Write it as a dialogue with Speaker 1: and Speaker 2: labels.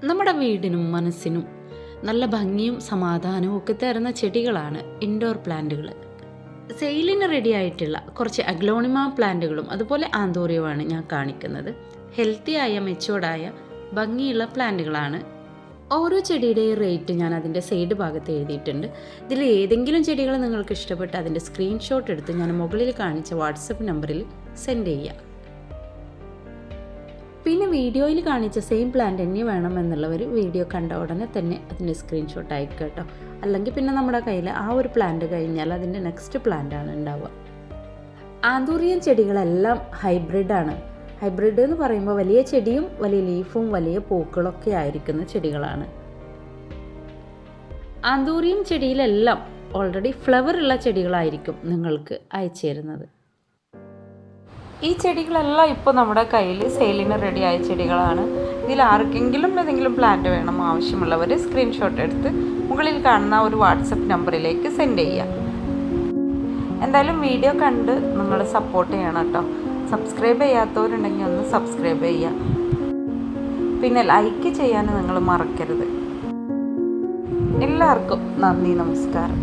Speaker 1: നമ്മുടെ വീടിനും മനസ്സിനും നല്ല ഭംഗിയും സമാധാനവും ഒക്കെ തരുന്ന ചെടികളാണ് ഇൻഡോർ പ്ലാന്റുകൾ. സെയിലിന് റെഡി ആയിട്ടുള്ള കുറച്ച് അഗ്ലോണിമ പ്ലാന്റുകളും അതുപോലെ ആന്തോറിയവുമാണ് ഞാൻ കാണിക്കുന്നത്. ഹെൽത്തിയായ മെച്ചുവേർഡായ ഭംഗിയുള്ള പ്ലാന്റുകളാണ്. ഓരോ ചെടിയുടെയും റേറ്റ് ഞാൻ അതിൻ്റെ സൈഡ് ഭാഗത്ത് എഴുതിയിട്ടുണ്ട്. ഇതിൽ ഏതെങ്കിലും ചെടികൾ നിങ്ങൾക്ക് ഇഷ്ടപ്പെട്ട് അതിൻ്റെ സ്ക്രീൻഷോട്ട് എടുത്ത് ഞാൻ മുകളിൽ കാണിച്ച വാട്സപ്പ് നമ്പറിൽ സെൻഡ് ചെയ്യുക. പിന്നെ വീഡിയോയിൽ കാണിച്ച സെയിം പ്ലാന്റ് തന്നെ വേണമെന്നുള്ളവർ വീഡിയോ കണ്ട ഉടനെ തന്നെ അതിൻ്റെ സ്ക്രീൻഷോട്ട് അയക്കുക കേട്ടോ. അല്ലെങ്കിൽ പിന്നെ നമ്മുടെ കയ്യിൽ ആ ഒരു പ്ലാന്റ് കഴിഞ്ഞാൽ അതിൻ്റെ നെക്സ്റ്റ് പ്ലാന്റാണ് ഉണ്ടാവുക. ആന്തൂറിയൻ ചെടികളെല്ലാം ഹൈബ്രിഡാണ്. ഹൈബ്രിഡ് എന്ന് പറയുമ്പോൾ വലിയ ചെടിയും വലിയ ലീഫും വലിയ പൂക്കളൊക്കെ ആയിരിക്കുന്ന ചെടികളാണ്. ആന്തൂറിയം ചെടിയിലെല്ലാം ഓൾറെഡി ഫ്ലവർ ഉള്ള ചെടികളായിരിക്കും നിങ്ങൾക്ക് അയച്ചു തരുന്നത്. ഈ ചെടികളെല്ലാം ഇപ്പോൾ നമ്മുടെ കയ്യിൽ സെയിലിന് റെഡിയായ ചെടികളാണ്. ഇതിൽ ആർക്കെങ്കിലും ഏതെങ്കിലും പ്ലാന്റ് വേണം ആവശ്യമുള്ളവർ സ്ക്രീൻഷോട്ട് എടുത്ത് മുകളിൽ കാണുന്ന ഒരു വാട്സപ്പ് നമ്പറിലേക്ക് സെൻഡ് ചെയ്യുക. എന്തായാലും വീഡിയോ കണ്ട് നിങ്ങൾ സപ്പോർട്ട് ചെയ്യണം കേട്ടോ. സബ്സ്ക്രൈബ് ചെയ്യാത്തവരുണ്ടെങ്കിൽ ഒന്ന് സബ്സ്ക്രൈബ് ചെയ്യുക. പിന്നെ ലൈക്ക് ചെയ്യാൻ നിങ്ങൾ മറക്കരുത്. എല്ലാവർക്കും നന്ദി, നമസ്കാരം.